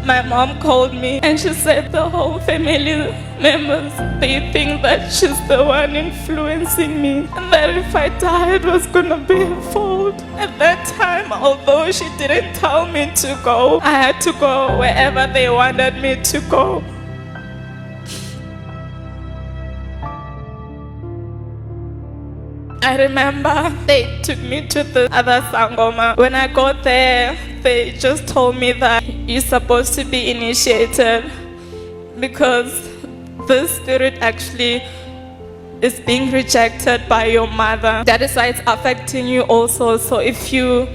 my mom called me and she said the whole family members, they think that she's the one influencing me and that if I die it was gonna be her fault. At that time, although she didn't tell me to go, I had to go wherever they wanted me to go. I remember they took me to the other Sangoma. When I got there, they just told me that you're supposed to be initiated because this spirit actually is being rejected by your mother. That is why it's affecting you also. So if you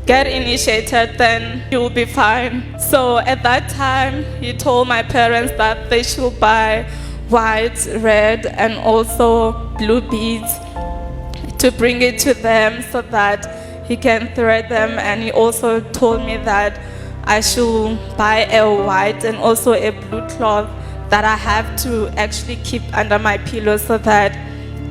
get initiated, then you'll be fine. So at that time, he told my parents that they should buy white, red, and also blue beads to bring it to them so that he can thread them. And he also told me that I should buy a white and also a blue cloth that I have to actually keep under my pillow so that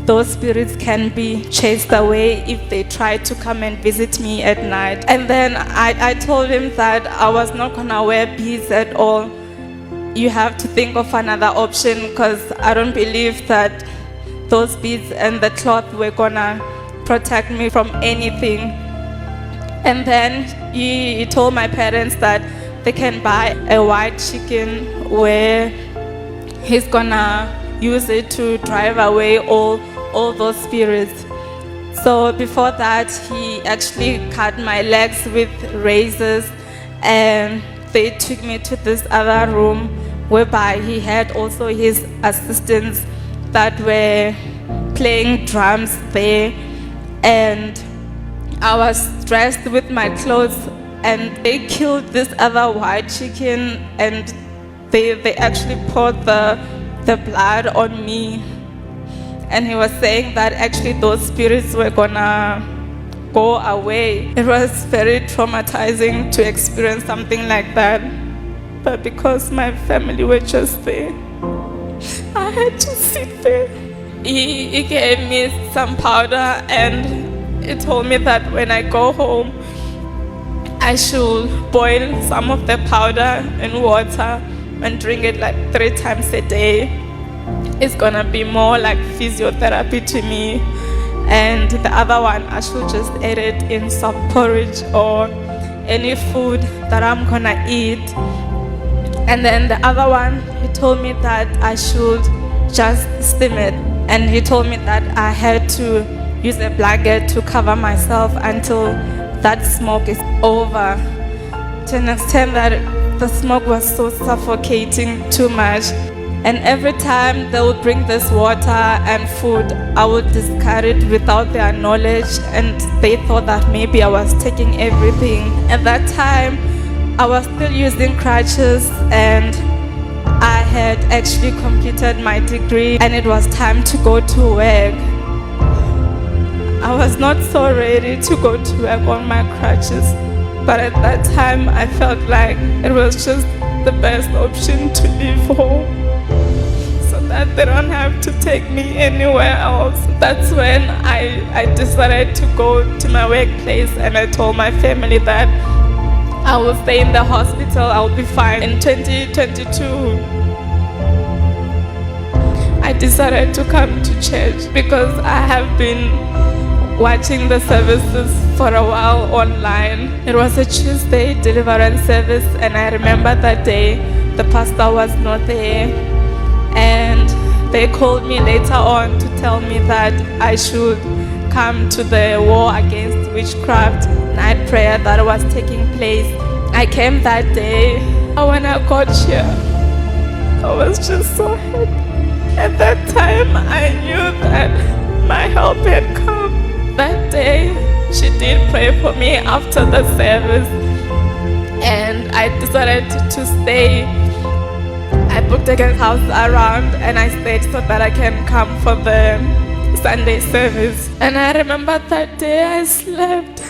those spirits can be chased away if they try to come and visit me at night. And then I told him that I was not gonna wear beads at all. You have to think of another option because I don't believe that those beads and the cloth were gonna protect me from anything. And then he told my parents that they can buy a white chicken where he's gonna use it to drive away all those spirits. So before that, he actually cut my legs with razors and they took me to this other room whereby he had also his assistants that were playing drums there, and I was dressed with my clothes and they killed this other white chicken and they actually poured the blood on me. And he was saying that actually those spirits were gonna go away. It was very traumatizing to experience something like that, but because my family were just there, I had to sit there. He gave me some powder and he told me that when I go home, I should boil some of the powder in water and drink it like 3 times a day. It's gonna be more like physiotherapy to me. And the other one, I should just eat it in some porridge or any food that I'm gonna eat. And then the other one, he told me that I should just steam it. And he told me that I had to use a blanket to cover myself until that smoke is over. To an extent that the smoke was so suffocating too much. And every time they would bring this water and food, I would discard it without their knowledge, and they thought that maybe I was taking everything. At that time, I was still using crutches and I had actually completed my degree and it was time to go to work. I was not so ready to go to work on my crutches, but at that time I felt like it was just the best option to leave home so that they don't have to take me anywhere else. That's when I decided to go to my workplace and I told my family that I will stay in the hospital, I'll be fine. In 2022, I decided to come to church because I have been watching the services for a while online. It was a Tuesday deliverance service and I remember that day the pastor was not there, and they called me later on to tell me that I should come to the war against witchcraft night prayer that was taking place. I came that day. When I got here, I was just so happy. At that time, I knew that my help had come. That day, she did pray for me after the service, and I decided to stay. I booked a guest house around and I stayed so that I can come for the Sunday service. And I remember that day I slept.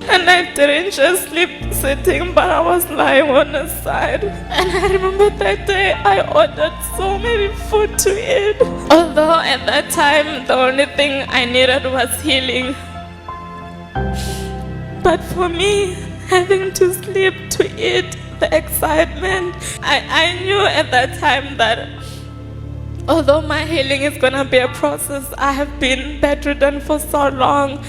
And I didn't just sleep sitting, but I was lying on the side. And I remember that day I ordered so many food to eat. Although at that time the only thing I needed was healing. But for me, having to sleep, to eat, the excitement. I knew at that time that although my healing is going to be a process, I have been bedridden for so long.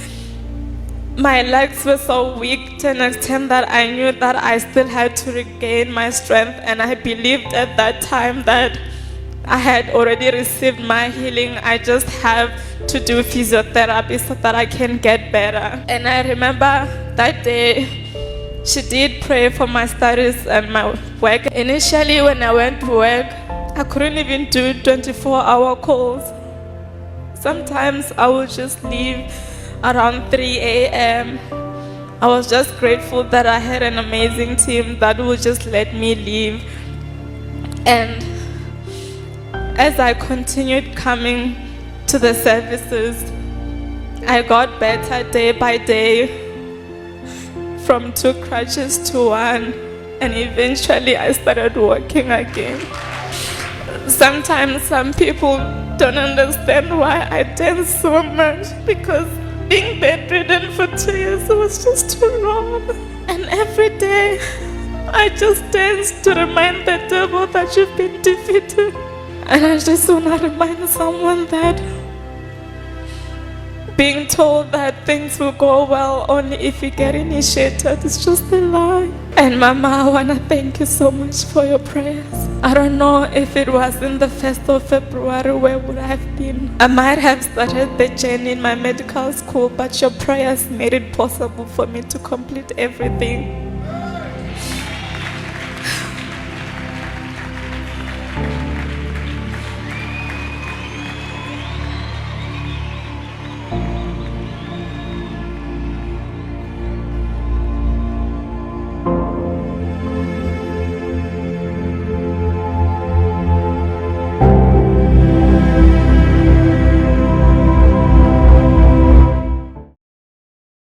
My legs were so weak to an extent that I knew that I still had to regain my strength, and I believed at that time that I had already received my healing. I just have to do physiotherapy so that I can get better. And I remember that day she did pray for my studies and my work. Initially when I went to work, I couldn't even do 24-hour calls. Sometimes I would just leave around 3 a.m. I was just grateful that I had an amazing team that would just let me leave. And as I continued coming to the services, I got better day by day, from 2 crutches to 1, and eventually I started walking again. Sometimes some people don't understand why I dance so much, because being bedridden for 2 years was just too long. And every day I just dance to remind the devil that you've been defeated. And I just want to remind someone that being told that things will go well only if you get initiated is just a lie. And Mama, I want to thank you so much for your prayers. I don't know if it was in the 1st of February, where would I have been? I might have started the journey in my medical school, but your prayers made it possible for me to complete everything.